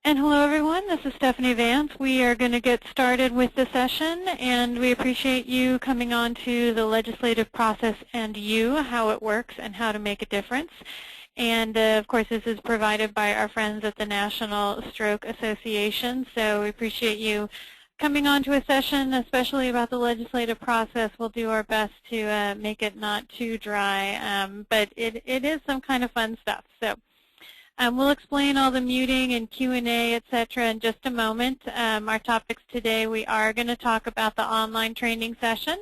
And hello, everyone. This is Stephanie Vance. We are going to get started with the session, and we appreciate you coming on to the legislative process and how it works, and how to make a difference. And, of course, this is provided by our friends at the National Stroke Association, so we appreciate you coming on to a session, especially about the legislative process. We'll do our best to make it not too dry, but it is some kind of fun stuff. So. We'll explain all the muting and Q&A, et cetera, in just a moment. Our topics today, we are going to talk about the online training session,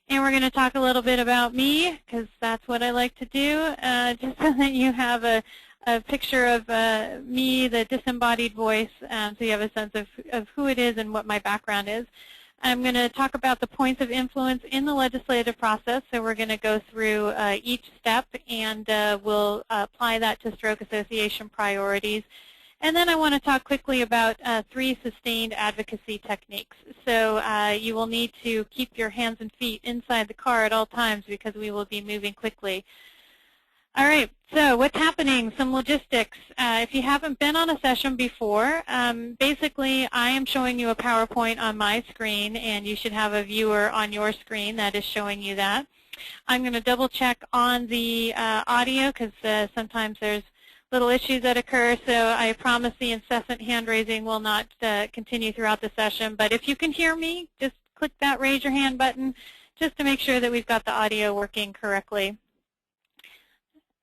and we're going to talk a little bit about me, because that's what I like to do, just so that you have a picture of me, the disembodied voice, so you have a sense of who it is and what my background is. I'm going to talk about the points of influence in the legislative process, so we're going to go through each step, and we'll apply that to Stroke Association priorities. And then I want to talk quickly about 3 sustained advocacy techniques. So you will need to keep your hands and feet inside the car at all times, because we will be moving quickly. All right, so what's happening? Some logistics. If you haven't been on a session before, basically I am showing you a PowerPoint on my screen, and you should have a viewer on your screen that is showing you that. I'm going to double check on the audio, because sometimes there's little issues that occur, so I promise the incessant hand raising will not continue throughout the session. But if you can hear me, just click that raise your hand button just to make sure that we've got the audio working correctly.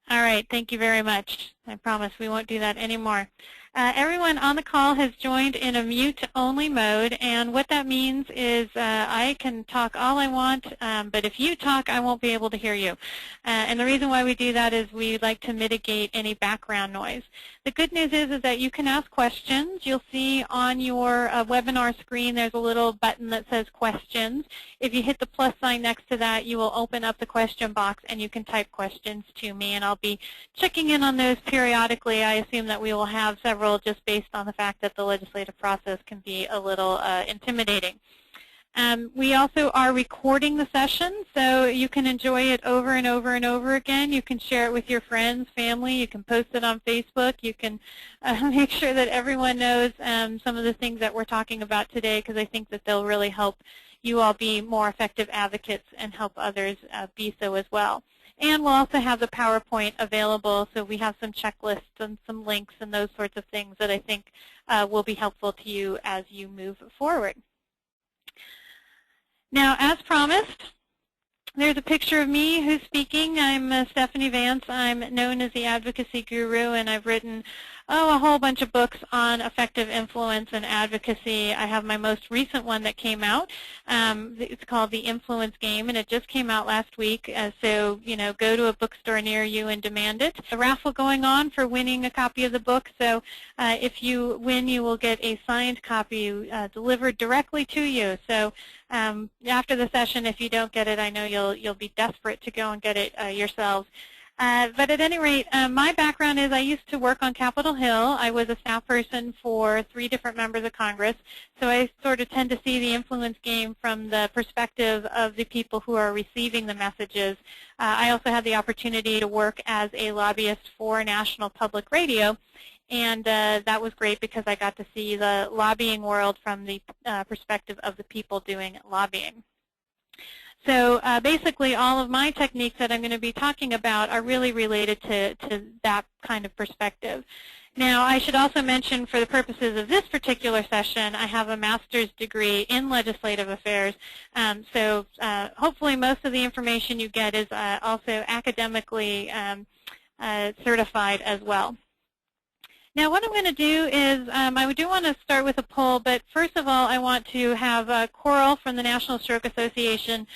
All right, thank you very much. I promise we won't do that anymore. Everyone on the call has joined in a mute-only mode, and what that means is I can talk all I want, but if you talk, I won't be able to hear you. And the reason why we do that is we like to mitigate any background noise. The good news is that you can ask questions. You'll see on your webinar screen there's a little button that says questions. If you hit the plus sign next to that, you will open up the question box, and you can type questions to me, and I'll be checking in on those periodically. I assume that we will have several, just based on the fact that the legislative process can be a little intimidating. We also are recording the session, so you can enjoy it over and over and over again. You can share it with your friends, family. You can post it on Facebook. You can make sure that everyone knows some of the things that we're talking about today, because I think that they'll really help you all be more effective advocates and help others be so as well. And we'll also have the PowerPoint available, so we have some checklists and some links and those sorts of things that I think will be helpful to you as you move forward. Now, as promised, there's a picture of me who's speaking. I'm Stephanie Vance. I'm known as the Advocacy Guru, and I've written a whole bunch of books on effective influence and advocacy. I have my most recent one that came out. It's called The Influence Game, and it just came out last week. So, go to a bookstore near you and demand it. A raffle going on for winning a copy of the book. So if you win, you will get a signed copy delivered directly to you. So after the session, if you don't get it, I know you'll be desperate to go and get it yourselves. But at any rate, my background is I used to work on Capitol Hill. I was a staff person for 3 different members of Congress, so I sort of tend to see the influence game from the perspective of the people who are receiving the messages. I also had the opportunity to work as a lobbyist for National Public Radio, and that was great because I got to see the lobbying world from the perspective of the people doing lobbying. So basically, all of my techniques that I'm going to be talking about are really related to that kind of perspective. Now, I should also mention, for the purposes of this particular session, I have a master's degree in legislative affairs. So hopefully most of the information you get is also academically certified as well. Now, what I'm going to do is I do want to start with a poll, but first of all, I want to have Coral from the National Stroke Association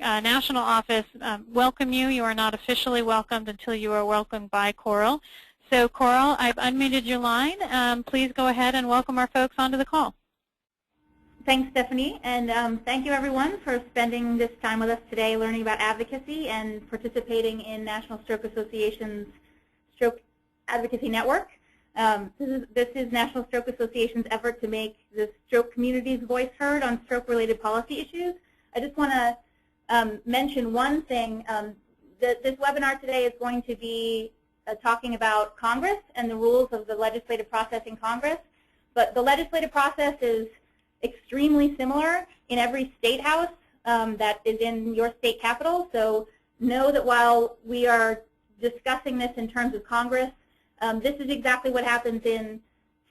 National Office welcome you. You are not officially welcomed until you are welcomed by Coral. So, Coral, I've unmuted your line. Please go ahead and welcome our folks onto the call. Thanks, Stephanie, and thank you, everyone, for spending this time with us today learning about advocacy and participating in National Stroke Association's Stroke Advocacy Network. This is National Stroke Association's effort to make the stroke community's voice heard on stroke-related policy issues. I just want to mention one thing. This webinar today is going to be talking about Congress and the rules of the legislative process in Congress. But the legislative process is extremely similar in every state house that is in your state capital. So know that while we are discussing this in terms of Congress, this is exactly what happens in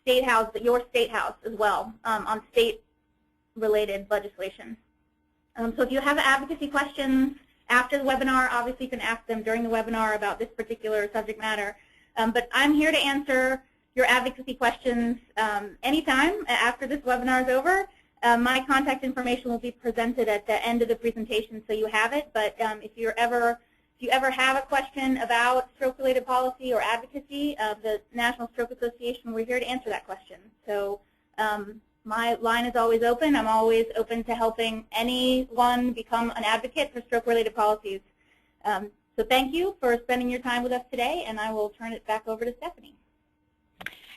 state house, your state house as well, on state-related legislation. So if you have advocacy questions after the webinar, obviously you can ask them during the webinar about this particular subject matter. But I'm here to answer your advocacy questions anytime after this webinar is over. My contact information will be presented at the end of the presentation, so you have it. But if you ever have a question about stroke-related policy or advocacy of the National Stroke Association, we're here to answer that question. So my line is always open. I'm always open to helping anyone become an advocate for stroke-related policies. So thank you for spending your time with us today, and I will turn it back over to Stephanie.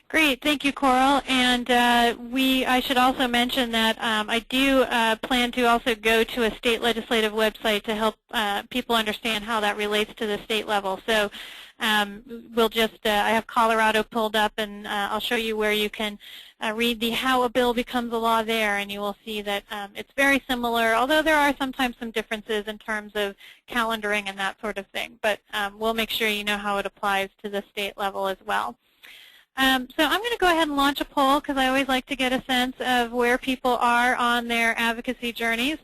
Great, thank you, Coral. And I should also mention that I do plan to also go to a state legislative website to help people understand how that relates to the state level. So we'll just, I have Colorado pulled up, and I'll show you where you can read the how a bill becomes a law there, and you will see that it's very similar, although there are sometimes some differences in terms of calendaring and that sort of thing. But we'll make sure you know how it applies to the state level as well. So I'm going to go ahead and launch a poll because I always like to get a sense of where people are on their advocacy journeys.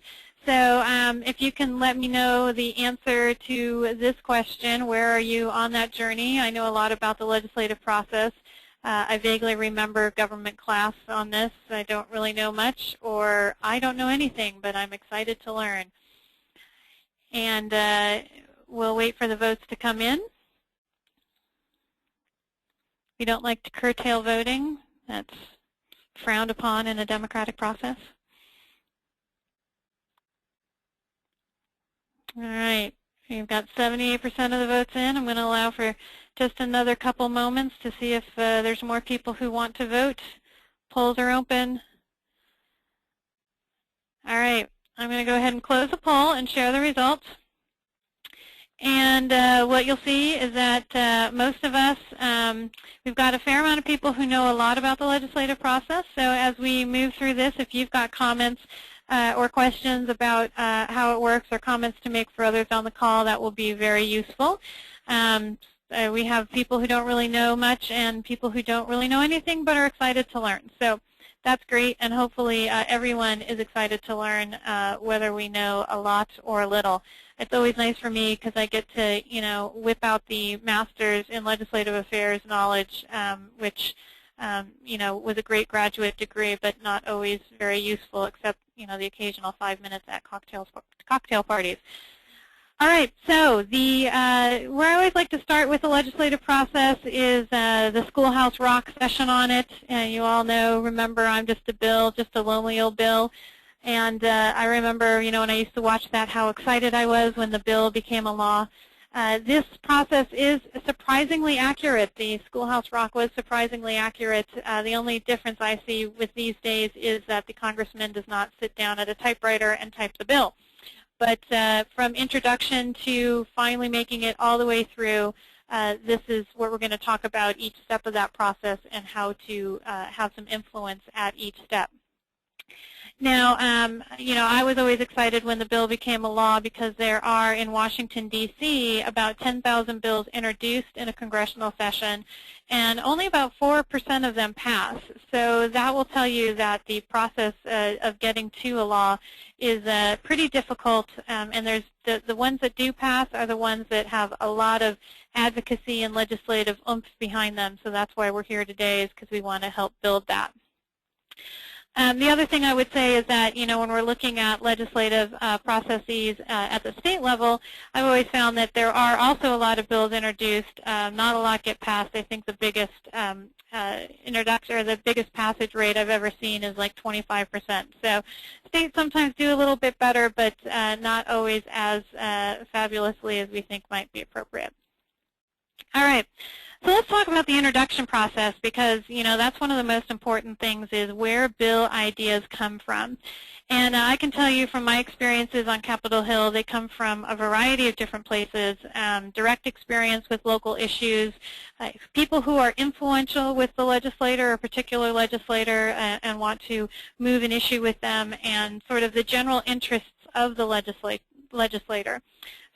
So if you can let me know the answer to this question, where are you on that journey? I know a lot about the legislative process. I vaguely remember government class on this. I don't really know much, or I don't know anything, but I'm excited to learn. And we'll wait for the votes to come in. We don't like to curtail voting. That's frowned upon in a democratic process. All right, we've got 78% of the votes in. I'm going to allow for just another couple moments to see if there's more people who want to vote. Polls are open. All right, I'm going to go ahead and close the poll and share the results. And what you'll see is that most of us, we've got a fair amount of people who know a lot about the legislative process. So as we move through this, if you've got comments or questions about how it works or comments to make for others on the call, that will be very useful. We have people who don't really know much and people who don't really know anything but are excited to learn. So that's great, and hopefully everyone is excited to learn whether we know a lot or a little. It's always nice for me because I get to, whip out the master's in legislative affairs knowledge, which, was a great graduate degree, but not always very useful, except, the occasional 5 minutes at cocktail parties. All right, so where I always like to start with the legislative process is the Schoolhouse Rock session on it. And you all remember I'm just a bill, just a lonely old bill. And I remember, when I used to watch that, how excited I was when the bill became a law. This process is surprisingly accurate. The Schoolhouse Rock was surprisingly accurate. The only difference I see with these days is that the congressman does not sit down at a typewriter and type the bill. But from introduction to finally making it all the way through, this is what we're going to talk about, each step of that process and how to have some influence at each step. Now, I was always excited when the bill became a law because there are in Washington, D.C., about 10,000 bills introduced in a congressional session, and only about 4% of them pass. So that will tell you that the process of getting to a law is pretty difficult, and there's the ones that do pass are the ones that have a lot of advocacy and legislative oomph behind them. So that's why we're here today, is because we want to help build that. The other thing I would say is that, when we're looking at legislative processes at the state level, I've always found that there are also a lot of bills introduced. Not a lot get passed. I think the biggest introduction or the biggest passage rate I've ever seen is like 25%. So states sometimes do a little bit better, but not always as fabulously as we think might be appropriate. All right. So let's talk about the introduction process, because that's one of the most important things, is where bill ideas come from. And I can tell you from my experiences on Capitol Hill, they come from a variety of different places. Direct experience with local issues, people who are influential with the legislator or particular legislator and want to move an issue with them, and sort of the general interests of the legislator.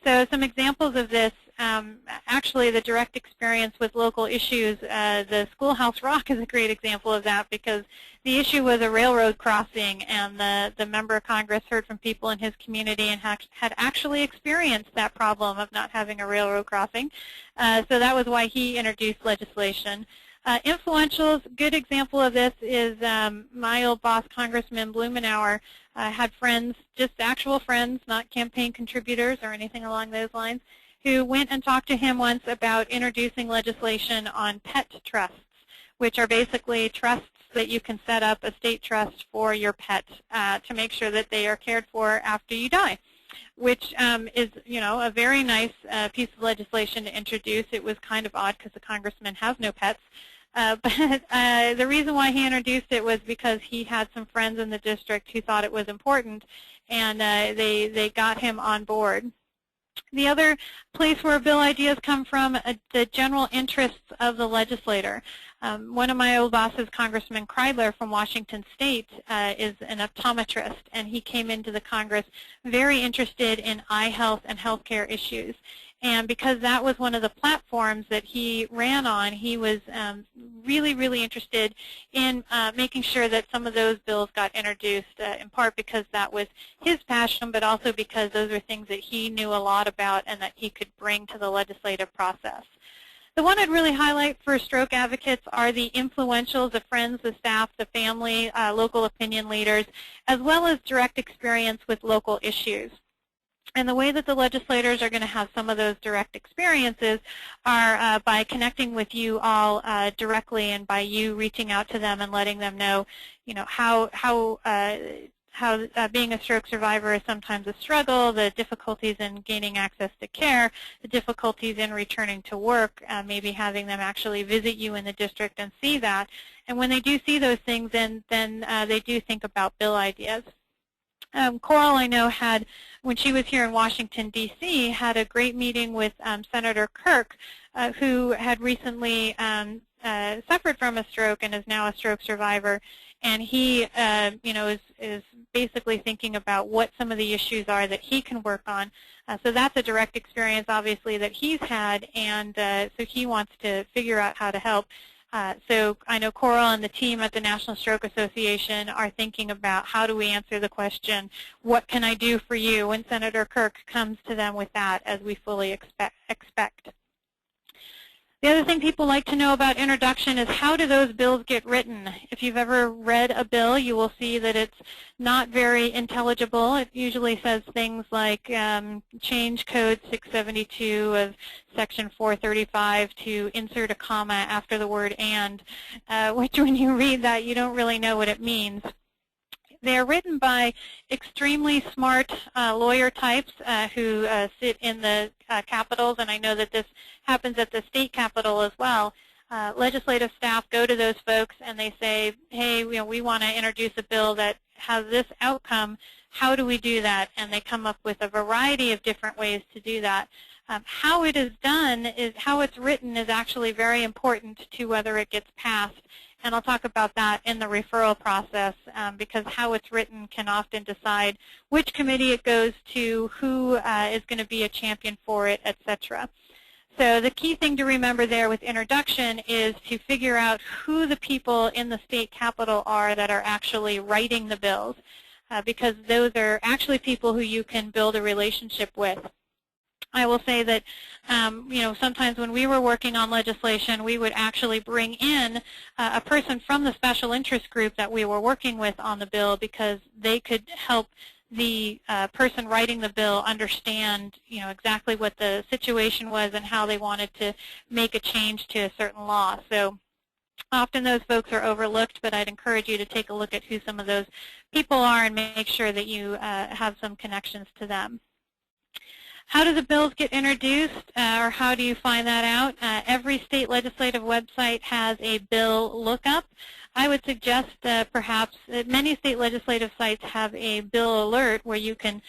So some examples of this, actually the direct experience with local issues, the Schoolhouse Rock is a great example of that, because the issue was a railroad crossing, and the member of Congress heard from people in his community and had actually experienced that problem of not having a railroad crossing. So that was why he introduced legislation. Influential, good example of this is my old boss, Congressman Blumenauer, had friends, just actual friends, not campaign contributors or anything along those lines, who went and talked to him once about introducing legislation on pet trusts, which are basically trusts that you can set up, a state trust for your pet to make sure that they are cared for after you die, which is, a very nice piece of legislation to introduce. It was kind of odd because the congressmen have no pets. But the reason why he introduced it was because he had some friends in the district who thought it was important, and they got him on board. The other place where bill ideas come from, the general interests of the legislator. One of my old bosses, Congressman Kreidler from Washington State, is an optometrist, and he came into the Congress very interested in eye health and healthcare issues. And because that was one of the platforms that he ran on, he was really, really interested in making sure that some of those bills got introduced, in part because that was his passion, but also because those are things that he knew a lot about and that he could bring to the legislative process. The one I'd really highlight for stroke advocates are the influentials, the friends, the staff, the family, local opinion leaders, as well as direct experience with local issues. And the way that the legislators are going to have some of those direct experiences are by connecting with you all directly, and by you reaching out to them and letting them know, how being a stroke survivor is sometimes a struggle, the difficulties in gaining access to care, the difficulties in returning to work, maybe having them actually visit you in the district and see that. And when they do see those things, then they do think about bill ideas. Coral, I know, had, when she was here in Washington, D.C., had a great meeting with Senator Kirk, who had recently suffered from a stroke and is now a stroke survivor. And he, is basically thinking about what some of the issues are that he can work on. So that's a direct experience, obviously, that he's had, and so he wants to figure out how to help. So I know Coral and the team at the National Stroke Association are thinking about, how do we answer the question, what can I do for you, when Senator Kirk comes to them with that, as we fully expect. The other thing people like to know about introduction is, how do those bills get written? If you've ever read a bill, you will see that it's not very intelligible. It usually says things like change code 672 of section 435 to insert a comma after the word and, which when you read that, you don't really know what it means. They are written by extremely smart lawyer types who sit in the capitals, and I know that this happens at the state capitol as well. Legislative staff go to those folks and they say, hey, we want to introduce a bill that has this outcome. How do we do that? And they come up with a variety of different ways to do that. How it is done, how it's written, is actually very important to whether it gets passed. And I'll talk about that in the referral process, because how it's written can often decide which committee it goes to, who is going to be a champion for it, etc. So the key thing to remember there with introduction is to figure out who the people in the state capitol are that are actually writing the bills, because those are actually people who you can build a relationship with. I will say that, sometimes when we were working on legislation, we would actually bring in a person from the special interest group that we were working with on the bill, because they could help the person writing the bill understand, exactly what the situation was and how they wanted to make a change to a certain law. So often those folks are overlooked, but I'd encourage you to take a look at who some of those people are and make sure that you have some connections to them. How do the bills get introduced, or how do you find that out? Every state legislative website has a bill lookup. I would suggest perhaps many state legislative sites have a bill alert where you can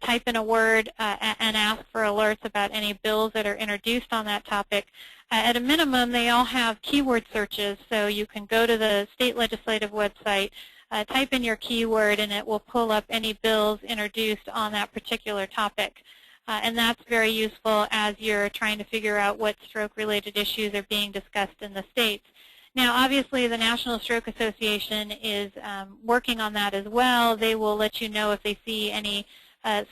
type in a word and ask for alerts about any bills that are introduced on that topic. At a minimum, they all have keyword searches, so you can go to the state legislative website, type in your keyword, and it will pull up any bills introduced on that particular topic. And that's very useful as you're trying to figure out what stroke-related issues are being discussed in the states. Now, obviously, the National Stroke Association is working on that as well. They will let you know if they see any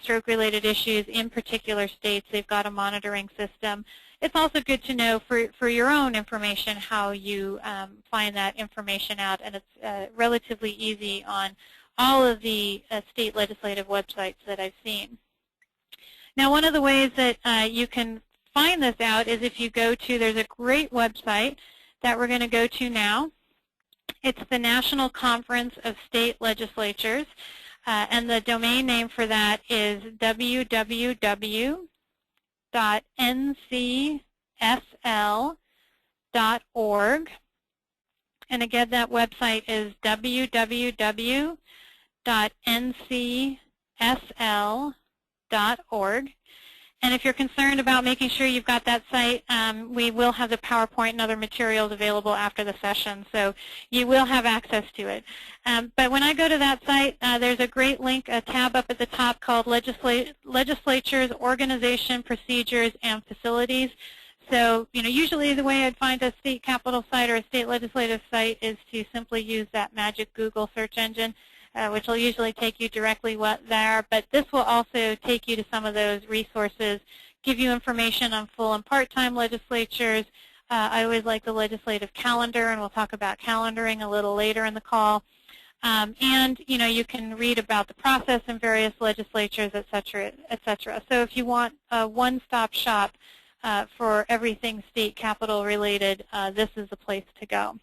stroke-related issues in particular states. They've got a monitoring system. It's also good to know for your own information how you find that information out, and it's relatively easy on all of the state legislative websites that I've seen. Now, one of the ways that you can find this out is if you go to, there's a great website that we're going to go to now. It's the National Conference of State Legislatures, and the domain name for that is www.ncsl.org. And again, that website is www.ncsl.org. And if you're concerned about making sure you've got that site, we will have the PowerPoint and other materials available after the session, so you will have access to it. But when I go to that site, there's a great link, a tab up at the top called Legislatures, Organization, Procedures, and Facilities. So, usually the way I'd find a state capitol site or a state legislative site is to simply use that magic Google search engine, which will usually take you directly there, but this will also take you to some of those resources, give you information on full and part-time legislatures. I always like the legislative calendar, and we'll talk about calendaring a little later in the call. And you can read about the process in various legislatures, et cetera, et cetera. So if you want a one-stop shop for everything state capitol related, this is the place to go.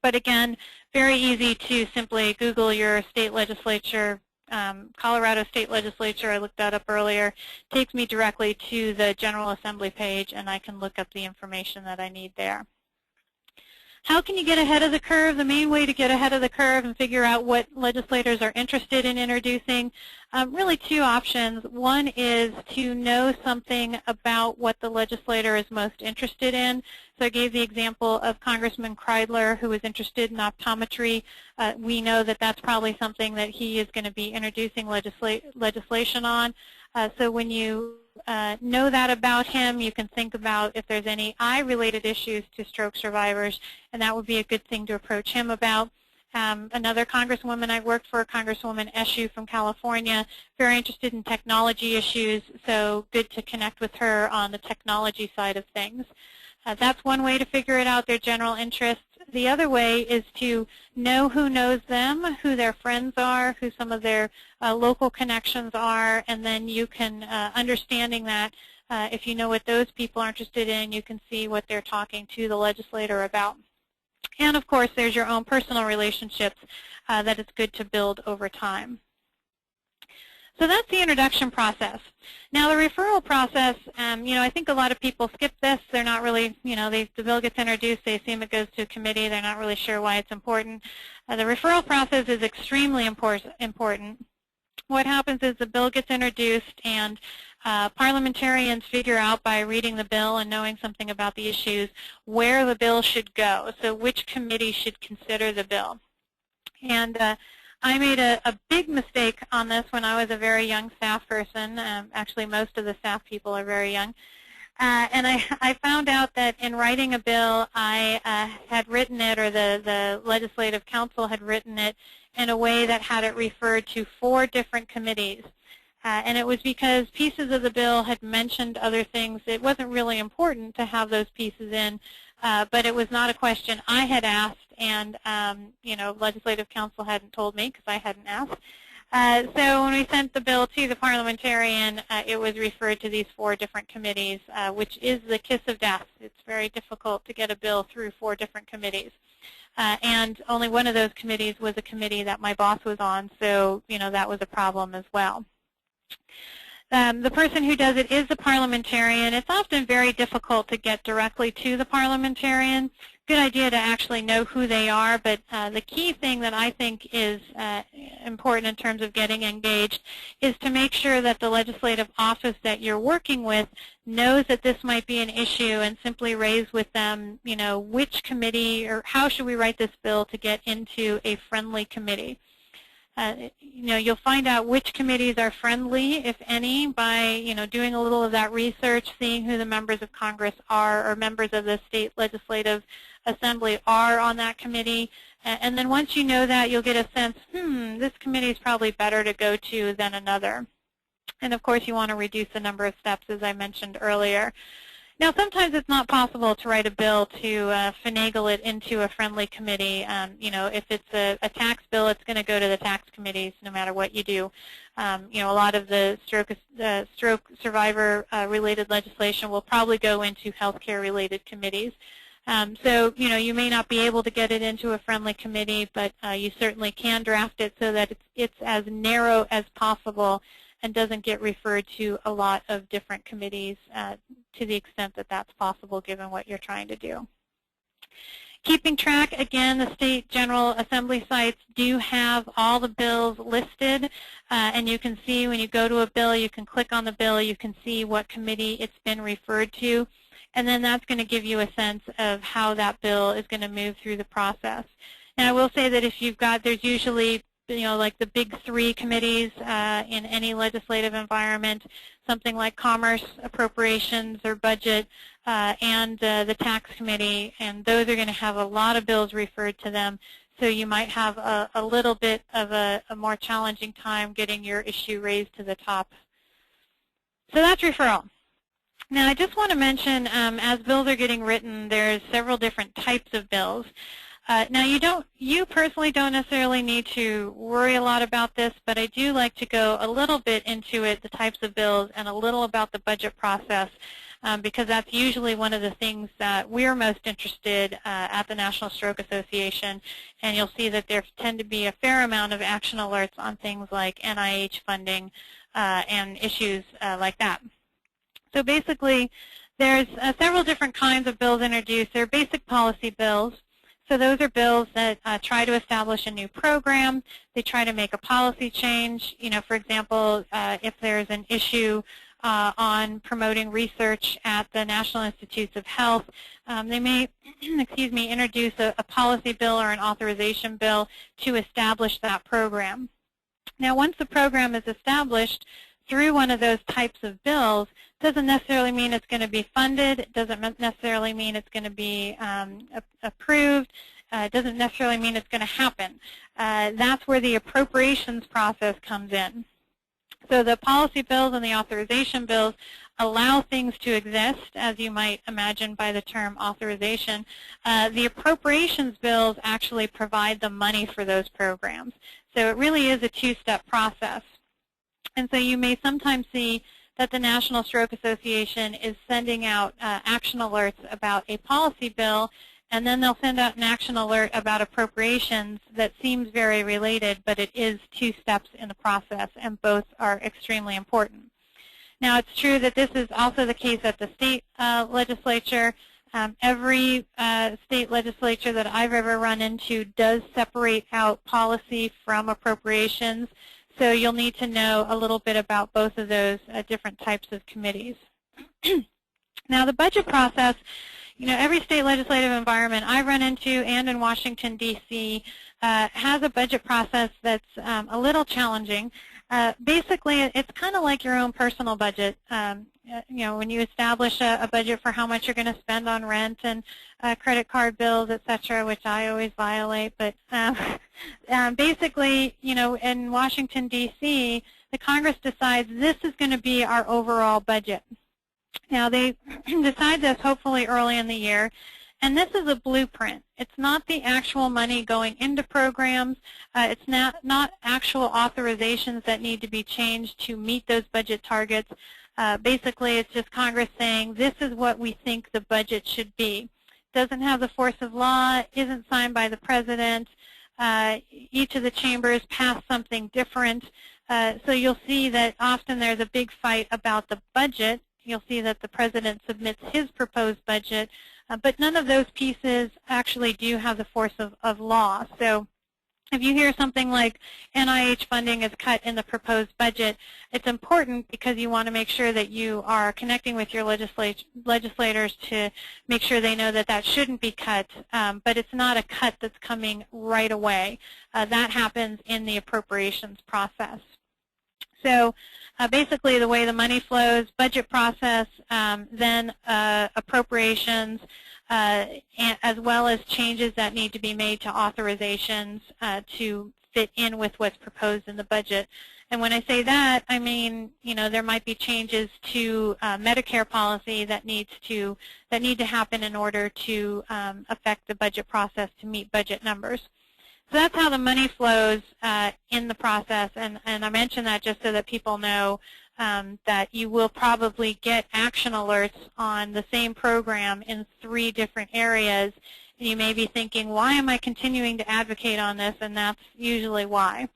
But again, very easy to simply Google your state legislature, Colorado State Legislature. I looked that up earlier. Takes me directly to the General Assembly page, and I can look up the information that I need there. How can you get ahead of the curve? The main way to get ahead of the curve and figure out what legislators are interested in introducing, really two options. One is to know something about what the legislator is most interested in. So I gave the example of Congressman Kreidler, who was interested in optometry. We know that that's probably something that he is going to be introducing legislation on. So when you know that about him, you can think about if there's any eye-related issues to stroke survivors, and that would be a good thing to approach him about. Another congresswoman I worked for, Congresswoman Eshoo from California, very interested in technology issues, so good to connect with her on the technology side of things. That's one way to figure it out, their general interests. The other way is to know who knows them, who their friends are, who some of their local connections are, and then you can, understanding that, if you know what those people are interested in, you can see what they're talking to the legislator about. And of course, there's your own personal relationships that it's good to build over time. So that's the introduction process. Now the referral process, I think a lot of people skip this. They're not really, the bill gets introduced, they assume it goes to a committee, they're not really sure why it's important. The referral process is extremely important. What happens is the bill gets introduced and parliamentarians figure out by reading the bill and knowing something about the issues where the bill should go, so which committee should consider the bill. And I made a big mistake on this when I was a very young staff person. Actually, most of the staff people are very young. And I found out that in writing a bill, I had written it, or the Legislative Council had written it in a way that had it referred to 4 different committees. And it was because pieces of the bill had mentioned other things. It wasn't really important to have those pieces in, but it was not a question I had asked, and Legislative Council hadn't told me because I hadn't asked. So when we sent the bill to the parliamentarian, it was referred to these 4 different committees, which is the kiss of death. It's very difficult to get a bill through 4 different committees. And only one of those committees was a committee that my boss was on, so that was a problem as well. The person who does it is the parliamentarian. It's often very difficult to get directly to the parliamentarian. Good idea to actually know who they are, but the key thing that I think is important in terms of getting engaged is to make sure that the legislative office that you're working with knows that this might be an issue and simply raise with them, you know, which committee or how should we write this bill to get into a friendly committee. You know, you'll find out which committees are friendly, if any, by, you know, doing a little of that research, seeing who the members of Congress are or members of the state legislative assembly are on that committee. And then once you know that, you'll get a sense, this committee is probably better to go to than another. And of course, you want to reduce the number of steps, as I mentioned earlier. Now, sometimes it's not possible to write a bill to finagle it into a friendly committee. You know, if it's a tax bill, it's going to go to the tax committees no matter what you do. You know, a lot of the stroke survivor-related legislation will probably go into healthcare-related committees. So, you know, you may not be able to get it into a friendly committee, but you certainly can draft it so that it's as narrow as possible and doesn't get referred to a lot of different committees to the extent that that's possible given what you're trying to do. Keeping track, again, the state general assembly sites do have all the bills listed, and you can see when you go to a bill, you can click on the bill, you can see what committee it's been referred to, and then that's going to give you a sense of how that bill is going to move through the process. And I will say that if you've got, there's usually, you know, like the big three committees in any legislative environment, something like Commerce, Appropriations, or Budget, and the Tax Committee, and those are going to have a lot of bills referred to them, so you might have a little bit of a more challenging time getting your issue raised to the top. So that's referral. Now, I just want to mention, as bills are getting written, there's several different types of bills. Now, you personally don't necessarily need to worry a lot about this, but I do like to go a little bit into it, the types of bills, and a little about the budget process, because that's usually one of the things that we're most interested at the National Stroke Association, and you'll see that there tend to be a fair amount of action alerts on things like NIH funding and issues like that. So basically, there's several different kinds of bills introduced. There are basic policy bills. So those are bills that try to establish a new program. They try to make a policy change. You know, for example, if there's an issue on promoting research at the National Institutes of Health, they may, introduce a policy bill or an authorization bill to establish that program. Now, once the program is established through one of those types of bills, doesn't necessarily mean it's going to be funded. It doesn't necessarily mean it's going to be approved. It doesn't necessarily mean it's going to happen. That's where the appropriations process comes in. So the policy bills and the authorization bills allow things to exist, as you might imagine by the term authorization. The appropriations bills actually provide the money for those programs. So it really is a two-step process. And so you may sometimes see that the National Stroke Association is sending out action alerts about a policy bill, and then they'll send out an action alert about appropriations that seems very related, but it is two steps in the process, and both are extremely important. Now, it's true that this is also the case at the state legislature. Every state legislature that I've ever run into does separate out policy from appropriations. So you'll need to know a little bit about both of those different types of committees. Now, the budget process, you know, every state legislative environment I run into and in Washington, D.C. Has a budget process that's a little challenging. Basically, it's kind of like your own personal budget. You know, when you establish a budget for how much you're going to spend on rent and credit card bills, et cetera, which I always violate. But basically, you know, in Washington, D.C., the Congress decides this is going to be our overall budget. Now, they decide this hopefully early in the year. And this is a blueprint. It's not the actual money going into programs. It's not actual authorizations that need to be changed to meet those budget targets. Basically, it's just Congress saying this is what we think the budget should be. It doesn't have the force of law, isn't signed by the president. Each of the chambers passed something different. So you'll see that often there's a big fight about the budget. You'll see that the president submits his proposed budget, but none of those pieces actually do have the force of law. So if you hear something like NIH funding is cut in the proposed budget, it's important because you want to make sure that you are connecting with your legislators to make sure they know that that shouldn't be cut, but it's not a cut that's coming right away. That happens in the appropriations process. So basically the way the money flows, budget process, then appropriations, as well as changes that need to be made to authorizations to fit in with what's proposed in the budget. And when I say that, I mean, there might be changes to Medicare policy that need to happen in order to affect the budget process to meet budget numbers. So that's how the money flows in the process, and I mention that just so that people know that you will probably get action alerts on the same program in 3 different areas. And you may be thinking, why am I continuing to advocate on this? And that's usually why.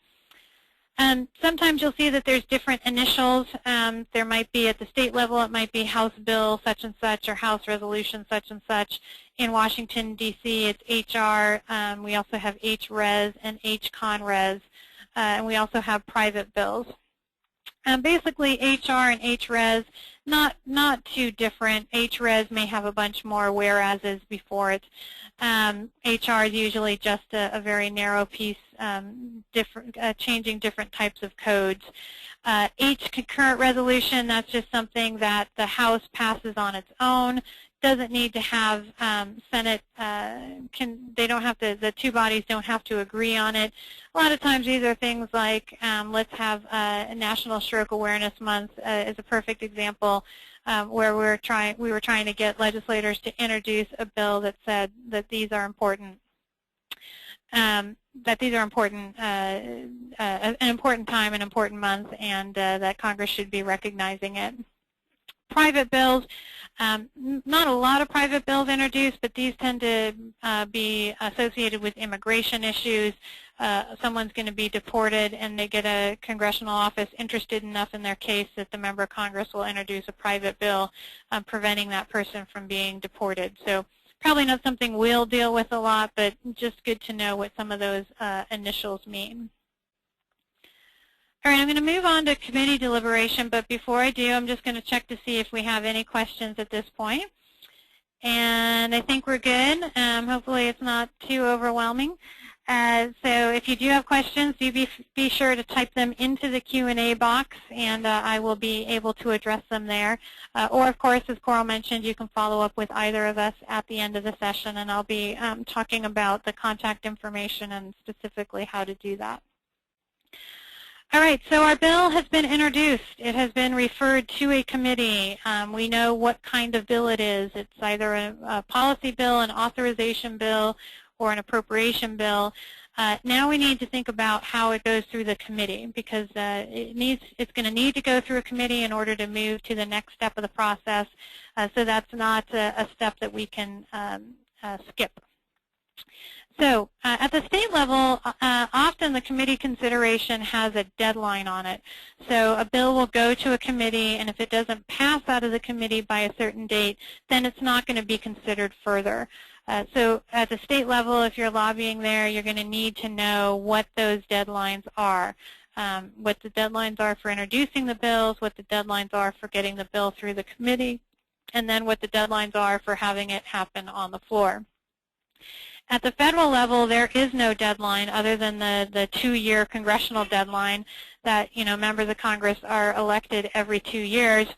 Sometimes you'll see that there's different initials. There might be at the state level, it might be House Bill such and such or House Resolution such and such. In Washington, D.C., it's HR. We also have HRES and HConRes. And we also have private bills. Basically, HR and HRES, not too different. HRES may have a bunch more whereases before it. HR is usually just a very narrow piece, changing different types of codes. H concurrent resolution, that's just something that the House passes on its own. Doesn't need to have Senate, the 2 bodies don't have to agree on it. A lot of times these are things like, let's have a National Stroke Awareness Month is a perfect example where we were trying to get legislators to introduce a bill that said that these are important. An important time, an important month, and that Congress should be recognizing it. Private bills, not a lot of private bills introduced, but these tend to be associated with immigration issues. Someone's going to be deported and they get a congressional office interested enough in their case that the member of Congress will introduce a private bill preventing that person from being deported. So probably not something we'll deal with a lot, but just good to know what some of those initials mean. All right, I'm going to move on to committee deliberation, but before I do, I'm just going to check to see if we have any questions at this point. And I think we're good. Hopefully it's not too overwhelming. So if you do have questions, do be sure to type them into the Q&A box, and I will be able to address them there. Or, of course, as Coral mentioned, you can follow up with either of us at the end of the session, and I'll be talking about the contact information and specifically how to do that. All right, so our bill has been introduced. It has been referred to a committee. We know what kind of bill it is. It's either a policy bill, an authorization bill, or an appropriation bill. Now we need to think about how it goes through the committee, because it's going to need to go through a committee in order to move to the next step of the process. So that's not a step that we can skip. So at the state level, often the committee consideration has a deadline on it. So a bill will go to a committee, and if it doesn't pass out of the committee by a certain date, then it's not going to be considered further. So at the state level, if you're lobbying there, you're going to need to know what those deadlines are, what the deadlines are for introducing the bills, what the deadlines are for getting the bill through the committee, and then what the deadlines are for having it happen on the floor. At the federal level, there is no deadline other than the 2-year congressional deadline that, members of Congress are elected every 2 years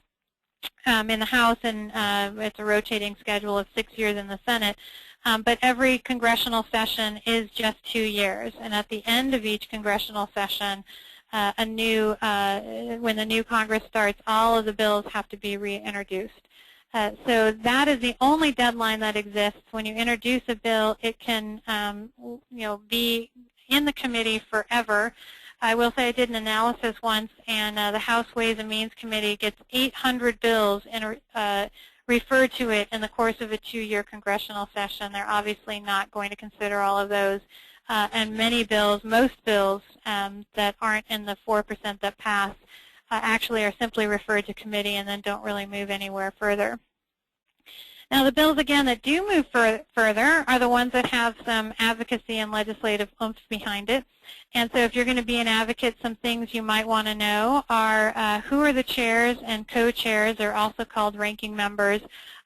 in the House, and it's a rotating schedule of 6 years in the Senate. But every congressional session is just 2 years, and at the end of each congressional session, when the new Congress starts, all of the bills have to be reintroduced. So that is the only deadline that exists. When you introduce a bill, it can be in the committee forever. I will say I did an analysis once, and the House Ways and Means Committee gets 800 bills referred to it in the course of a 2-year congressional session. They're obviously not going to consider all of those. and many bills, most bills that aren't in the 4% that pass actually are simply referred to committee and then don't really move anywhere further. Now, the bills, again, that do move further are the ones that have some advocacy and legislative oomph behind it. And so if you're going to be an advocate, some things you might want to know are who are the chairs and co-chairs, or also called ranking members,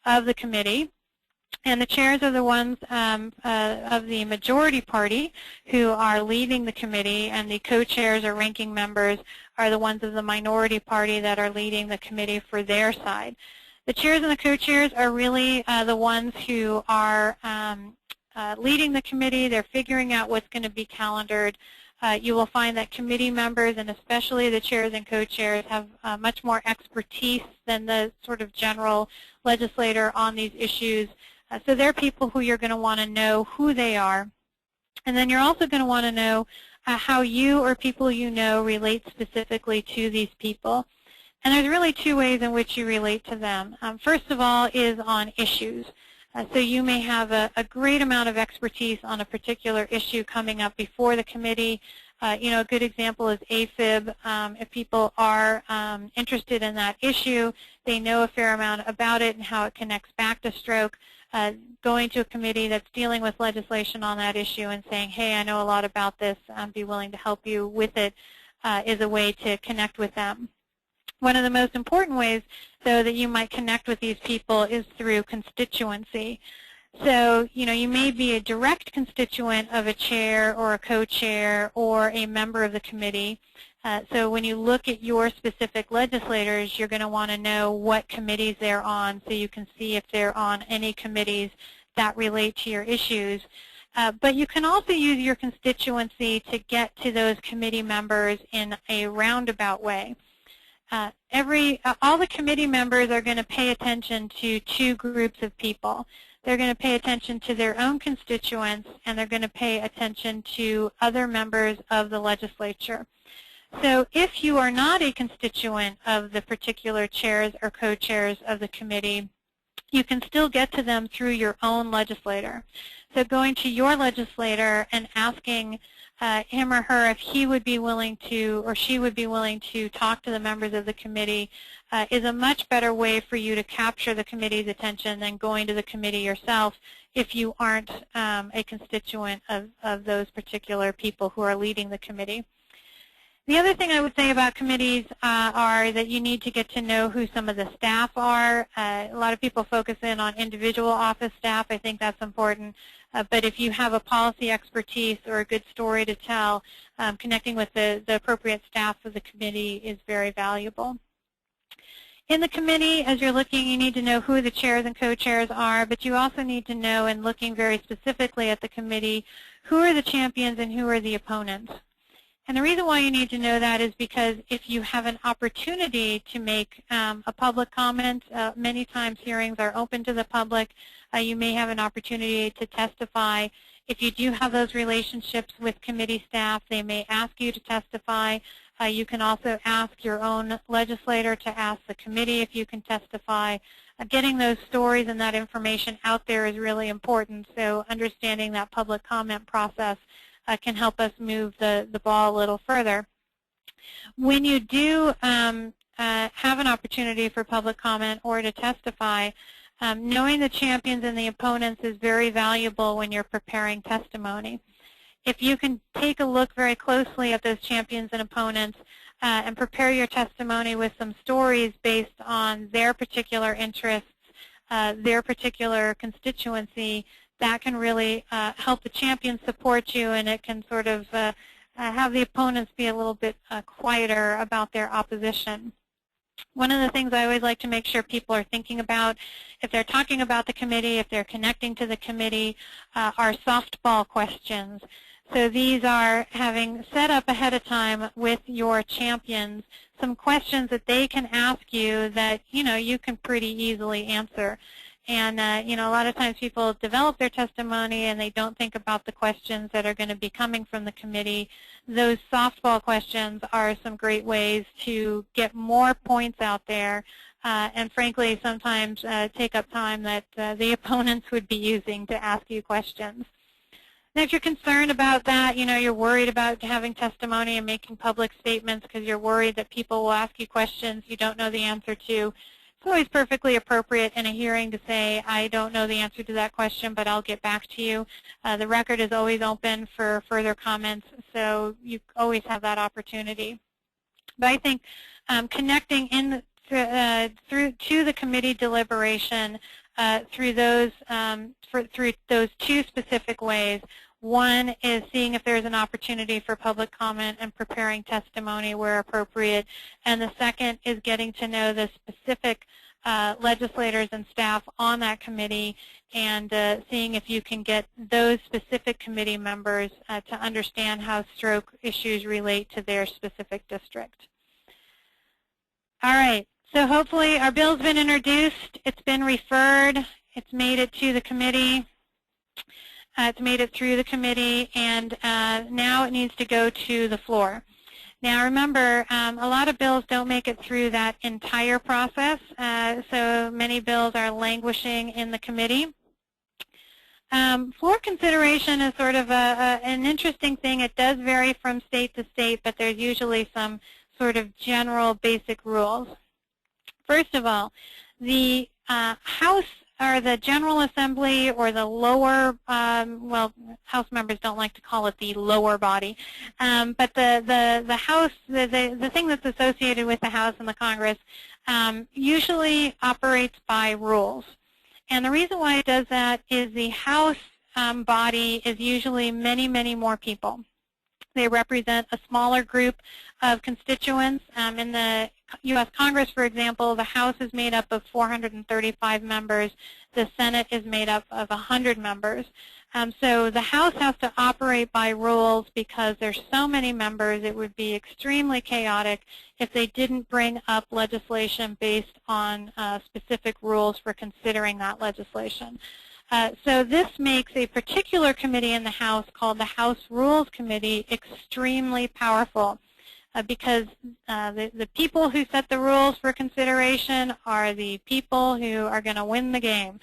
of the committee. And the chairs are the ones of the majority party who are leading the committee, and the co-chairs or ranking members are the ones of the minority party that are leading the committee for their side. The chairs and the co-chairs are really the ones who are leading the committee. They're figuring out what's going to be calendared. You will find that committee members, and especially the chairs and co-chairs, have much more expertise than the sort of general legislator on these issues. So they're people who you're going to want to know who they are. And then you're also going to want to know how you or people you know relate specifically to these people. And there's really two ways in which you relate to them. First of all is on issues. So you may have a great amount of expertise on a particular issue coming up before the committee. A good example is AFib. If people are interested in that issue, they know a fair amount about it and how it connects back to stroke. Going to a committee that's dealing with legislation on that issue and saying, hey, I know a lot about this, be willing to help you with it, is a way to connect with them. One of the most important ways, though, that you might connect with these people is through constituency. So, you may be a direct constituent of a chair or a co-chair or a member of the committee. So when you look at your specific legislators, you're going to want to know what committees they're on so you can see if they're on any committees that relate to your issues. But you can also use your constituency to get to those committee members in a roundabout way. All the committee members are going to pay attention to two groups of people. They're going to pay attention to their own constituents, and they're going to pay attention to other members of the legislature. So if you are not a constituent of the particular chairs or co-chairs of the committee, you can still get to them through your own legislator. So going to your legislator and asking him or her if he would be willing to, or she would be willing to talk to the members of the committee is a much better way for you to capture the committee's attention than going to the committee yourself if you aren't a constituent of those particular people who are leading the committee. The other thing I would say about committees are that you need to get to know who some of the staff are. A lot of people focus in on individual office staff. I think that's important. But if you have a policy expertise or a good story to tell, connecting with the appropriate staff of the committee is very valuable. In the committee, as you're looking, you need to know who the chairs and co-chairs are, but you also need to know, and looking very specifically at the committee, who are the champions and who are the opponents. And the reason why you need to know that is because if you have an opportunity to make a public comment, many times hearings are open to the public. You may have an opportunity to testify. If you do have those relationships with committee staff, they may ask you to testify. You can also ask your own legislator to ask the committee if you can testify. Getting those stories and that information out there is really important, so understanding that public comment process can help us move the ball a little further. When you do have an opportunity for public comment or to testify, knowing the champions and the opponents is very valuable when you're preparing testimony. If you can take a look very closely at those champions and opponents and prepare your testimony with some stories based on their particular interests, their particular constituency, that can really help the champions support you, and it can sort of have the opponents be a little bit quieter about their opposition. One of the things I always like to make sure people are thinking about, if they're talking about the committee, if they're connecting to the committee, are softball questions. So these are having set up ahead of time with your champions some questions that they can ask you that, you can pretty easily answer. And, a lot of times people develop their testimony and they don't think about the questions that are going to be coming from the committee. Those softball questions are some great ways to get more points out there and, frankly, sometimes take up time that the opponents would be using to ask you questions. And if you're concerned about that, you're worried about having testimony and making public statements because you're worried that people will ask you questions you don't know the answer to, it's always perfectly appropriate in a hearing to say, I don't know the answer to that question, but I'll get back to you. The record is always open for further comments, so you always have that opportunity. But I think connecting in through to the committee deliberation through those two specific ways. One is seeing if there's an opportunity for public comment and preparing testimony where appropriate. And the second is getting to know the specific legislators and staff on that committee and seeing if you can get those specific committee members to understand how stroke issues relate to their specific district. All right, so hopefully our bill's been introduced, it's been referred, it's made it to the committee. It's made it through the committee, and now it needs to go to the floor. Now remember, a lot of bills don't make it through that entire process, so many bills are languishing in the committee. Floor consideration is sort of an interesting thing. It does vary from state to state, but there's usually some sort of general basic rules. First of all, the House or the General Assembly or the lower, well, House members don't like to call it the lower body, but the House, the thing that's associated with the House and the Congress usually operates by rules. And the reason why it does that is the House body is usually many, many more people. They represent a smaller group of constituents. In the U.S. Congress, for example, the House is made up of 435 members. The Senate is made up of 100 members. So the House has to operate by rules because there's so many members. It would be extremely chaotic if they didn't bring up legislation based on specific rules for considering that legislation. So this makes a particular committee in the House called the House Rules Committee extremely powerful because the people who set the rules for consideration are the people who are going to win the game.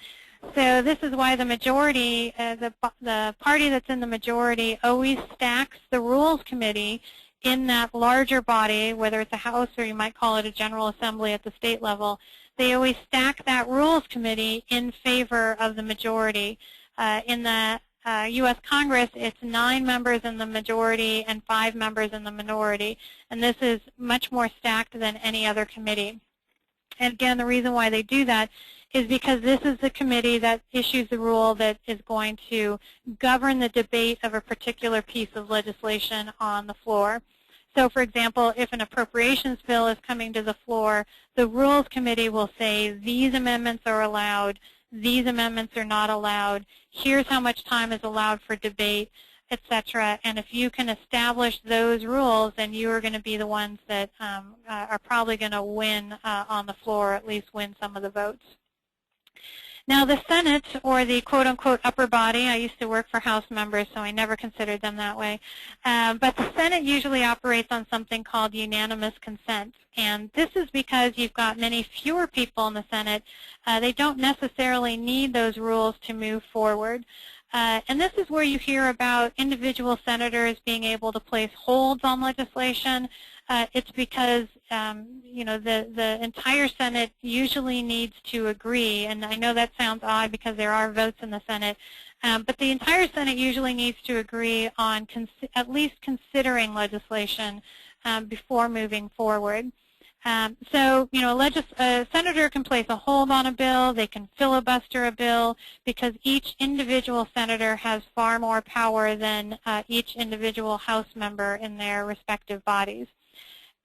So this is why the majority, the party that's in the majority always stacks the Rules Committee in that larger body, whether it's a House or you might call it a General Assembly at the state level. They always stack that Rules Committee in favor of the majority. In the U.S. Congress, it's 9 members in the majority and 5 members in the minority. And this is much more stacked than any other committee. And again, the reason why they do that is because this is the committee that issues the rule that is going to govern the debate of a particular piece of legislation on the floor. So, for example, if an appropriations bill is coming to the floor, the Rules Committee will say these amendments are allowed, these amendments are not allowed, here's how much time is allowed for debate, etc. And if you can establish those rules, then you are going to be the ones that are probably going to win on the floor, or at least win some of the votes. Now the Senate, or the quote-unquote upper body, I used to work for House members, so I never considered them that way, but the Senate usually operates on something called unanimous consent. And this is because you've got many fewer people in the Senate. They don't necessarily need those rules to move forward. And this is where you hear about individual senators being able to place holds on legislation. It's because you know, the entire Senate usually needs to agree, and I know that sounds odd because there are votes in the Senate, but the entire Senate usually needs to agree on at least considering legislation before moving forward. So, you know, a senator can place a hold on a bill, they can filibuster a bill, because each individual senator has far more power than each individual House member in their respective bodies.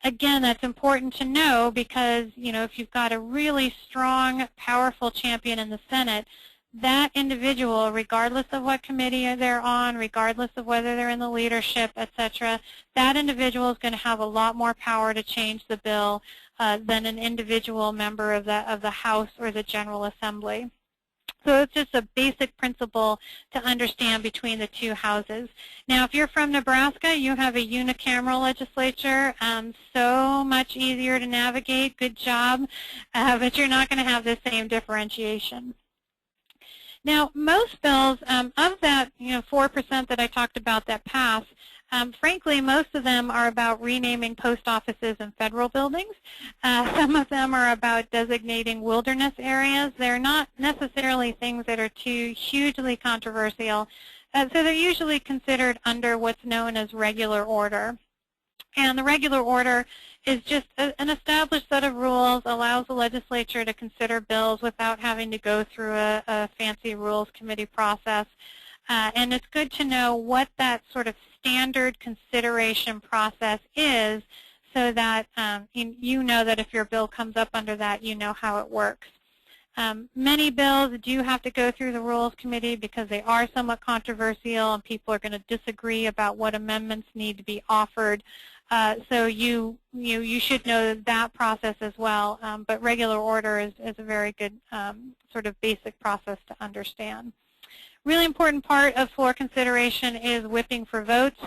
Again, that's important to know because, you know, if you've got a really strong, powerful champion in the Senate, that individual, regardless of what committee they're on, regardless of whether they're in the leadership, etc., that individual is going to have a lot more power to change the bill than an individual member of the House or the General Assembly. So it's just a basic principle to understand between the two houses. Now, if you're from Nebraska, you have a unicameral legislature, so much easier to navigate. Good job, but you're not going to have the same differentiation. Now, most bills, of that 4% that I talked about that pass, frankly, most of them are about renaming post offices and federal buildings. Some of them are about designating wilderness areas. They're not necessarily things that are too hugely controversial, so they're usually considered under what's known as regular order. And the regular order is just an established set of rules, allows the legislature to consider bills without having to go through a fancy rules committee process. And it's good to know what that sort of standard consideration process is so that you know that if your bill comes up under that, you know how it works. Many bills do have to go through the Rules Committee because they are somewhat controversial and people are going to disagree about what amendments need to be offered. So you should know that process as well. But regular order is a very good sort of basic process to understand. Really important part of floor consideration is whipping for votes.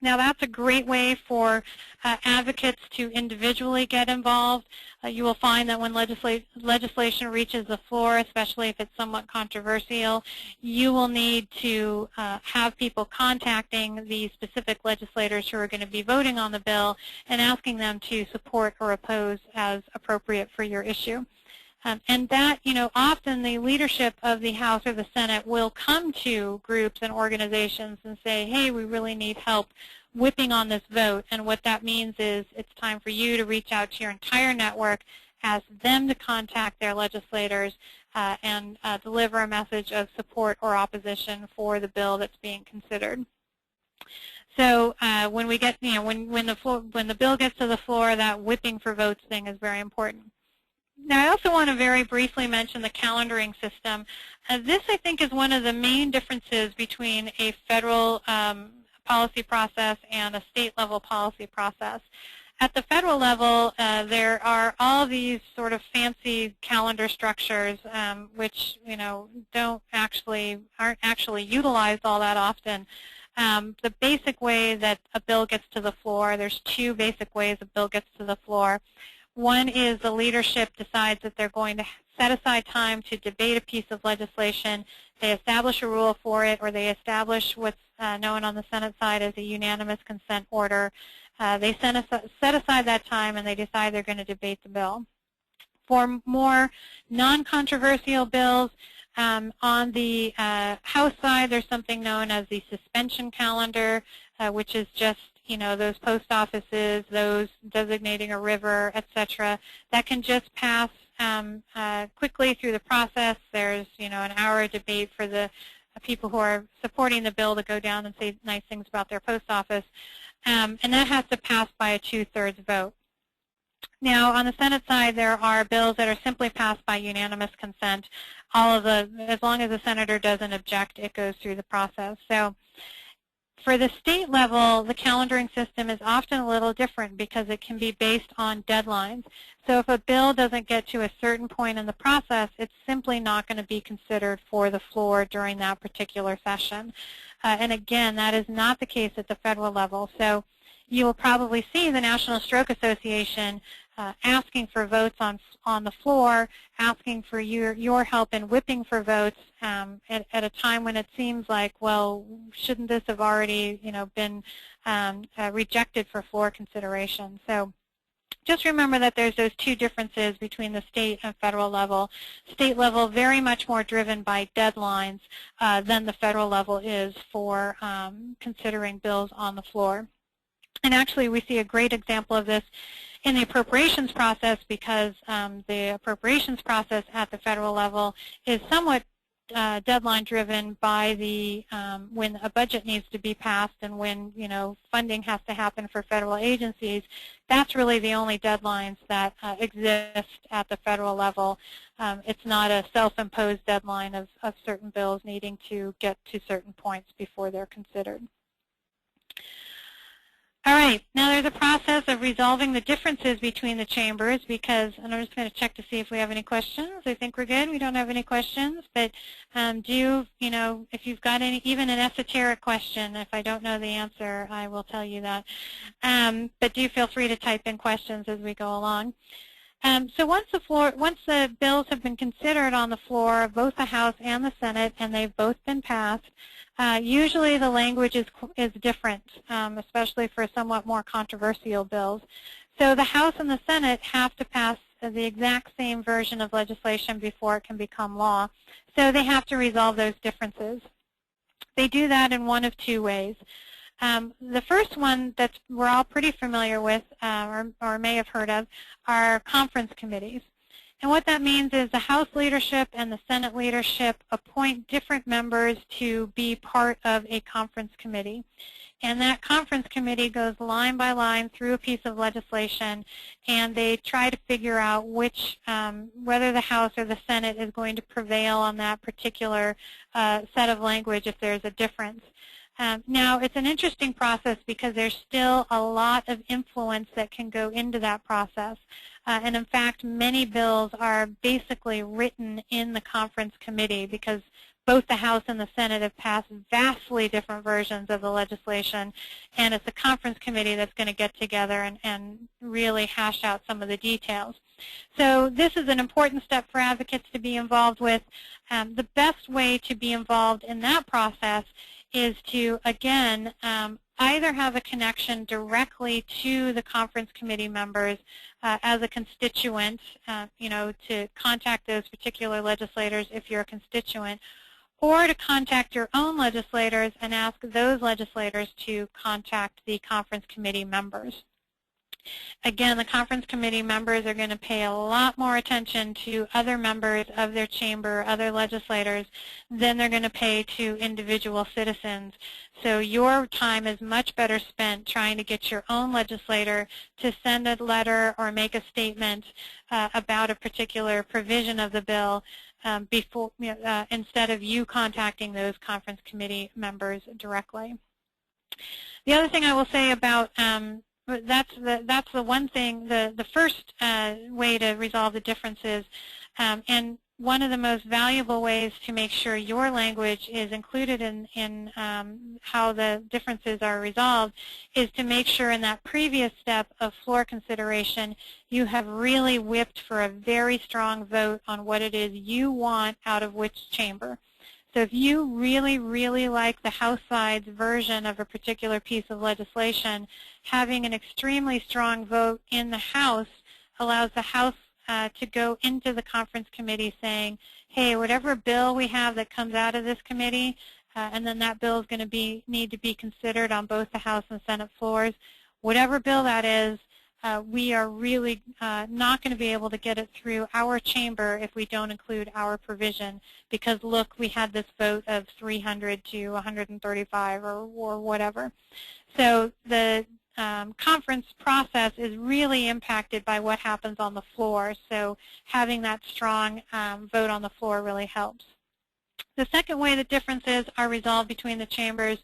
Now, that's a great way for advocates to individually get involved. You will find that when legislation reaches the floor, especially if it's somewhat controversial, you will need to have people contacting the specific legislators who are going to be voting on the bill and asking them to support or oppose as appropriate for your issue. And that, often the leadership of the House or the Senate will come to groups and organizations and say, hey, we really need help whipping on this vote. And what that means is it's time for you to reach out to your entire network, ask them to contact their legislators, and deliver a message of support or opposition for the bill that's being considered. So when we get, when the bill gets to the floor, that whipping for votes thing is very important. Now, I also want to very briefly mention the calendaring system. This, I think, is one of the main differences between a federal policy process and a state-level policy process. At the federal level, there are all these sort of fancy calendar structures, which aren't actually utilized all that often. The basic way that a bill gets to the floor, there's two basic ways a bill gets to the floor. One is the leadership decides that they're going to set aside time to debate a piece of legislation. They establish a rule for it, or they establish what's known on the Senate side as a unanimous consent order. They set aside that time, and they decide they're going to debate the bill. For more non-controversial bills, on the House side, there's something known as the suspension calendar, which is just those post offices, those designating a river, etc., that can just pass quickly through the process. There's, an hour of debate for the people who are supporting the bill to go down and say nice things about their post office, and that has to pass by a 2/3 vote. Now, on the Senate side, there are bills that are simply passed by unanimous consent. As long as the senator doesn't object, it goes through the process. So, for the state level, the calendaring system is often a little different because it can be based on deadlines. So if a bill doesn't get to a certain point in the process, it's simply not going to be considered for the floor during that particular session. And again, that is not the case at the federal level. So you will probably see the National Stroke Association asking for votes on the floor, asking for your help in whipping for votes at a time when it seems like, well, shouldn't this have already been rejected for floor consideration? So just remember that there's those two differences between the state and federal level. State level very much more driven by deadlines than the federal level is for considering bills on the floor. And actually, we see a great example of this in the appropriations process because the appropriations process at the federal level is somewhat deadline-driven by the when a budget needs to be passed and when funding has to happen for federal agencies. That's really the only deadlines that exist at the federal level. It's not a self-imposed deadline of certain bills needing to get to certain points before they're considered. All right, now there's a process of resolving the differences between the chambers because, and I'm just going to check to see if we have any questions. I think we're good. We don't have any questions, but if you've got even an esoteric question, if I don't know the answer, I will tell you that. But do feel free to type in questions as we go along. So once the bills have been considered on the floor of both the House and the Senate, and they've both been passed, usually the language is different, especially for somewhat more controversial bills. So the House and the Senate have to pass the exact same version of legislation before it can become law. So they have to resolve those differences. They do that in one of two ways. The first one that we're all pretty familiar with or may have heard of are conference committees. And what that means is the House leadership and the Senate leadership appoint different members to be part of a conference committee. And that conference committee goes line by line through a piece of legislation, and they try to figure out whether the House or the Senate is going to prevail on that particular set of language if there's a difference. Now, it's an interesting process because there's still a lot of influence that can go into that process. And in fact, many bills are basically written in the conference committee because both the House and the Senate have passed vastly different versions of the legislation, and it's the conference committee that's going to get together and really hash out some of the details. So this is an important step for advocates to be involved with. The best way to be involved in that process is to, again, either have a connection directly to the conference committee members as a constituent, to contact those particular legislators if you're a constituent, or to contact your own legislators and ask those legislators to contact the conference committee members. Again, the conference committee members are going to pay a lot more attention to other members of their chamber, other legislators, than they're going to pay to individual citizens. So your time is much better spent trying to get your own legislator to send a letter or make a statement about a particular provision of the bill instead of you contacting those conference committee members directly. The other thing I will say about that's the one thing, the first way to resolve the differences, and one of the most valuable ways to make sure your language is included in how the differences are resolved is to make sure in that previous step of floor consideration you have really whipped for a very strong vote on what it is you want out of which chamber. So if you really, really like the House side's version of a particular piece of legislation, having an extremely strong vote in the House allows the House to go into the conference committee saying, hey, whatever bill we have that comes out of this committee, and then that bill is going to need to be considered on both the House and Senate floors, whatever bill that is, we are really not going to be able to get it through our chamber if we don't include our provision because, look, we had this vote of 300 to 135 or whatever. So the conference process is really impacted by what happens on the floor, so having that strong vote on the floor really helps. The second way the differences are resolved between the chambers,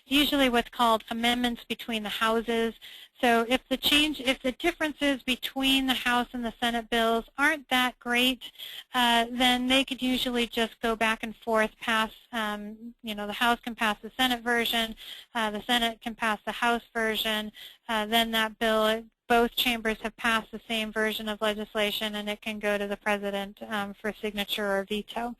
usually what's called amendments between the houses. So if the differences between the House and the Senate bills aren't that great, then they could usually just go back and forth, pass, the House can pass the Senate version, the Senate can pass the House version, then that bill, both chambers have passed the same version of legislation, and it can go to the President for signature or veto.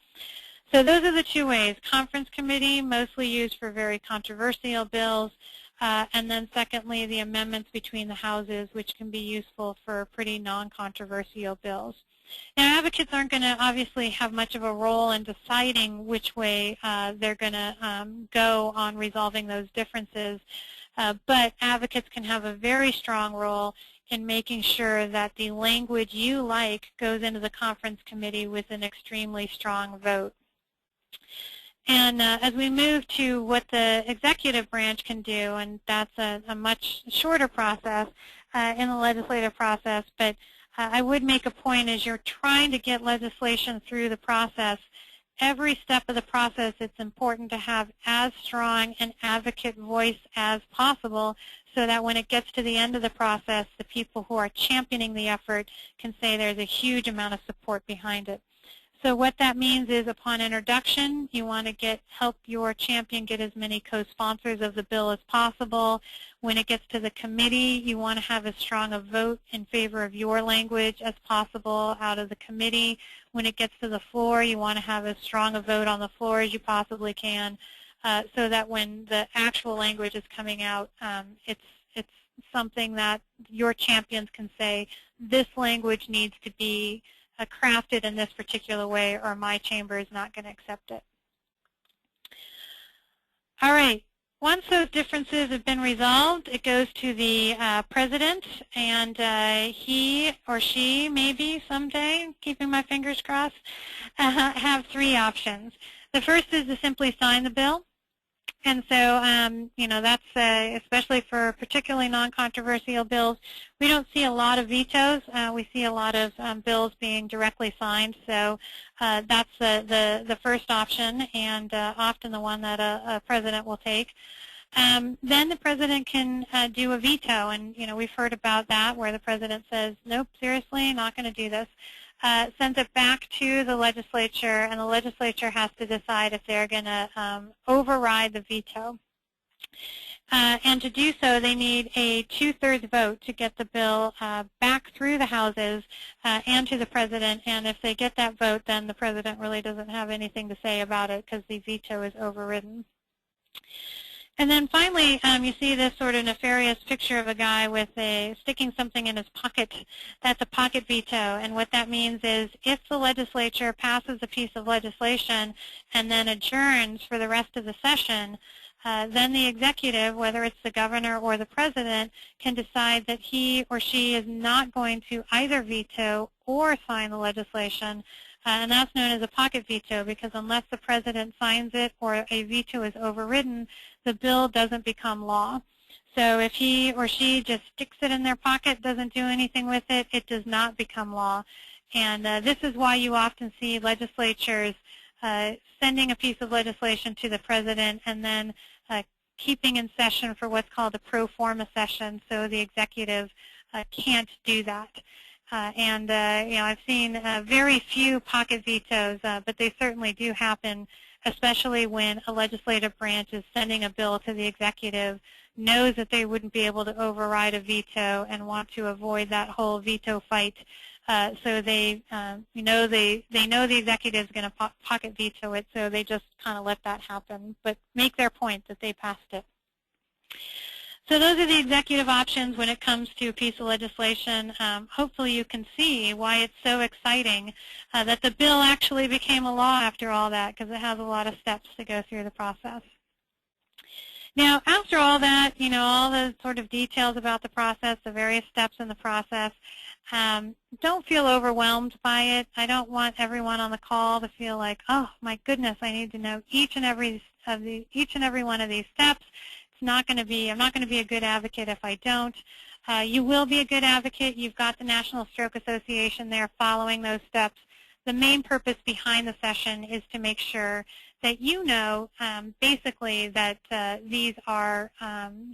So those are the two ways. Conference committee, mostly used for very controversial bills, and then secondly, the amendments between the houses, which can be useful for pretty non-controversial bills. Now, advocates aren't going to obviously have much of a role in deciding which way they're going to go on resolving those differences, but advocates can have a very strong role in making sure that the language you like goes into the conference committee with an extremely strong vote. And as we move to what the executive branch can do, and that's a much shorter process in the legislative process, but I would make a point as you're trying to get legislation through the process, every step of the process it's important to have as strong an advocate voice as possible so that when it gets to the end of the process, the people who are championing the effort can say there's a huge amount of support behind it. So what that means is upon introduction, you want to help your champion get as many co-sponsors of the bill as possible. When it gets to the committee, you want to have as strong a vote in favor of your language as possible out of the committee. When it gets to the floor, you want to have as strong a vote on the floor as you possibly can, so that when the actual language is coming out, it's something that your champions can say, this language needs to be crafted in this particular way, or my chamber is not going to accept it. All right. Once those differences have been resolved, it goes to the president, and he or she, maybe someday, keeping my fingers crossed, have three options. The first is to simply sign the bill. And so, you know, that's especially for particularly non-controversial bills. We don't see a lot of vetoes. We see a lot of bills being directly signed. So that's the first option, and often the one that a president will take. Then the president can do a veto, and you know, we've heard about that, where the president says, nope, seriously, not going to do this. Sends it back to the legislature, and the legislature has to decide if they're going to override the veto. And to do so, they need a 2/3 vote to get the bill back through the houses and to the president. And if they get that vote, then the president really doesn't have anything to say about it because the veto is overridden. And then finally, you see this sort of nefarious picture of a guy with sticking something in his pocket. That's a pocket veto. And what that means is if the legislature passes a piece of legislation and then adjourns for the rest of the session, then the executive, whether it's the governor or the president, can decide that he or she is not going to either veto or sign the legislation. And that's known as a pocket veto, because unless the president signs it or a veto is overridden, the bill doesn't become law. So if he or she just sticks it in their pocket, doesn't do anything with it, it does not become law. And this is why you often see legislatures sending a piece of legislation to the president and then keeping in session for what's called a pro forma session, so the executive can't do that. You know, I've seen very few pocket vetoes, but they certainly do happen, especially when a legislative branch is sending a bill to the executive, knows that they wouldn't be able to override a veto and want to avoid that whole veto fight. So they, you know, they know the executive is going to pocket veto it, so they just kind of let that happen, but make their point that they passed it. So those are the executive options when it comes to a piece of legislation. Hopefully you can see why it's so exciting that the bill actually became a law after all that, because it has a lot of steps to go through the process. Now, after all that, you know, all the sort of details about the process, the various steps in the process, don't feel overwhelmed by it. I don't want everyone on the call to feel like, oh my goodness, I need to know each and every one of these steps. I'm not going to be a good advocate if I don't. You will be a good advocate. You've got the National Stroke Association there following those steps. The main purpose behind the session is to make sure that you know basically that these are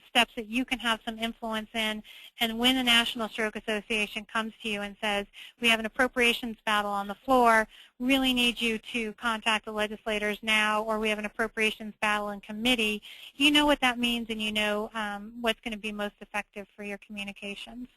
steps that you can have some influence in. And when the National Stroke Association comes to you and says, we have an appropriations battle on the floor, really need you to contact the legislators now, or we have an appropriations battle in committee, you know what that means, and you know what's going to be most effective for your communications.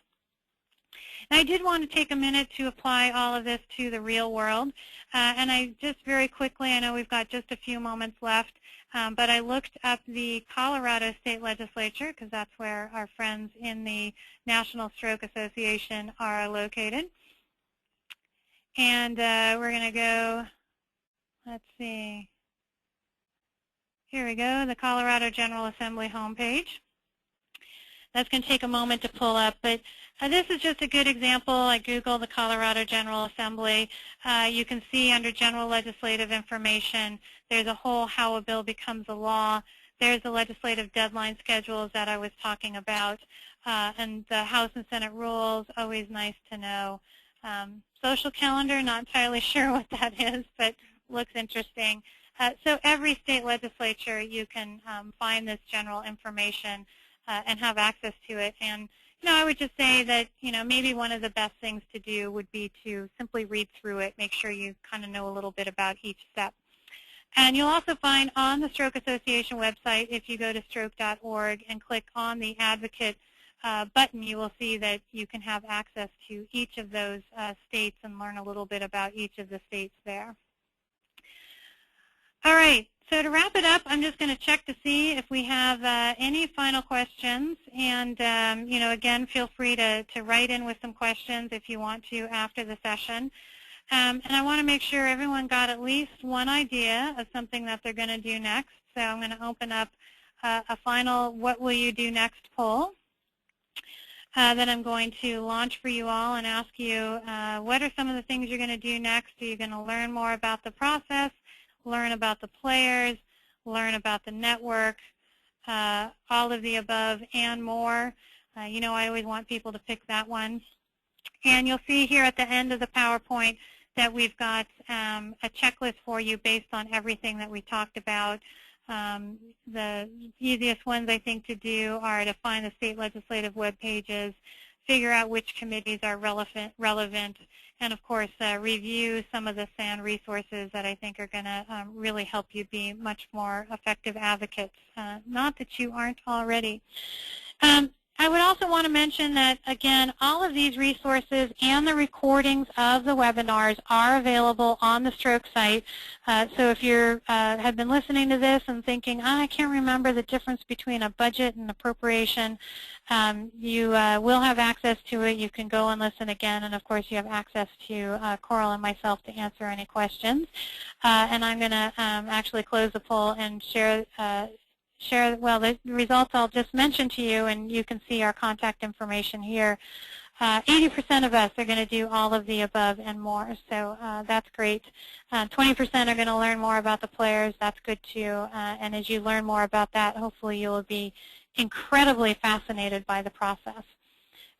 And I did want to take a minute to apply all of this to the real world. And I just very quickly, I know we've got just a few moments left, but I looked up the Colorado State Legislature, because that's where our friends in the National Stroke Association are located. And we're going to go, let's see, here we go, the Colorado General Assembly homepage. That's going to take a moment to pull up, but this is just a good example. I Googled the Colorado General Assembly. You can see under General Legislative Information, there's a whole how a bill becomes a law. There's the legislative deadline schedules that I was talking about, and the House and Senate rules, always nice to know. Social calendar, not entirely sure what that is, but looks interesting. So every state legislature, you can find this general information and have access to it. And No, I would just say that, maybe one of the best things to do would be to simply read through it, make sure you kind of know a little bit about each step. And you'll also find on the Stroke Association website, if you go to stroke.org and click on the Advocate button, you will see that you can have access to each of those states and learn a little bit about each of the states there. All right, so to wrap it up, I'm just going to check to see if we have any final questions. And, again, feel free to write in with some questions if you want to after the session. And I want to make sure everyone got at least one idea of something that they're going to do next. So I'm going to open up a final what will you do next poll that I'm going to launch for you all and ask you what are some of the things you're going to do next. Are you going to learn more about the process, learn about the players, learn about the network, all of the above and more? I always want people to pick that one. And you'll see here at the end of the PowerPoint that we've got a checklist for you based on everything that we talked about. The easiest ones, I think, to do are to find the state legislative web pages, figure out which committees are relevant, and, of course, review some of the SAN resources that I think are going to really help you be much more effective advocates, not that you aren't already. I would also want to mention that, again, all of these resources and the recordings of the webinars are available on the Stroke site. So if you have been listening to this and thinking, I can't remember the difference between a budget and appropriation, you will have access to it. You can go and listen again. And, of course, you have access to Coral and myself to answer any questions. And I'm going to actually close the poll and share the results I'll just mention to you, and you can see our contact information here. 80% of us are going to do all of the above and more, so that's great. 20% are going to learn more about the players. That's good too, and as you learn more about that, hopefully you will be incredibly fascinated by the process.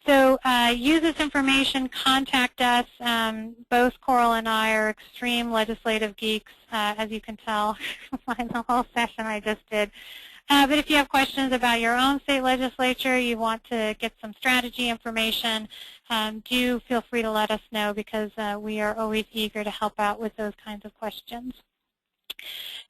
So use this information, contact us. Both Coral and I are extreme legislative geeks, as you can tell by the whole session I just did. But if you have questions about your own state legislature, you want to get some strategy information, do feel free to let us know, because we are always eager to help out with those kinds of questions.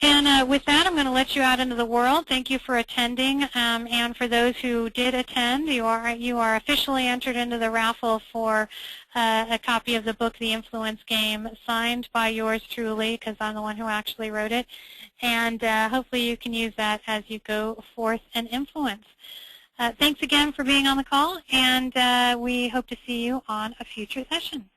And with that, I'm going to let you out into the world. Thank you for attending. And for those who did attend, you are officially entered into the raffle for a copy of the book, The Influence Game, signed by yours truly, because I'm the one who actually wrote it. And hopefully you can use that as you go forth and influence. Thanks again for being on the call, and we hope to see you on a future session.